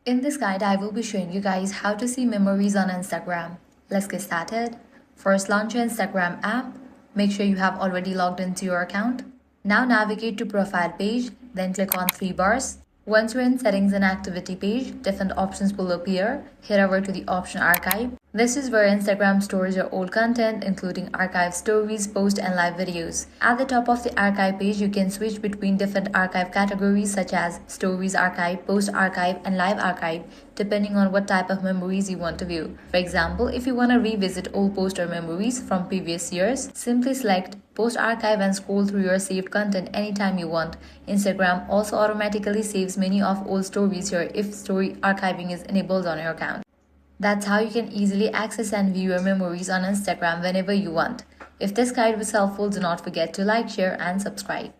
In this guide, I will be showing you guys how to see memories on Instagram. Let's get started. First, launch your Instagram app. Make sure you have already logged into your account. Now navigate to profile page, then click on three bars. Once you're in settings and activity page, different options will appear. Head over to the option archive. This is where Instagram stores your old content, including archive stories, posts, and live videos. At the top of the archive page, you can switch between different archive categories such as stories archive, post archive, and live archive, depending on what type of memories you want to view. For example, if you want to revisit old posts or memories from previous years, simply select Post Archive and scroll through your saved content anytime you want. Instagram also automatically saves many of old stories here if story archiving is enabled on your account. That's how you can easily access and view your memories on Instagram whenever you want. If this guide was helpful, do not forget to like, share, and subscribe.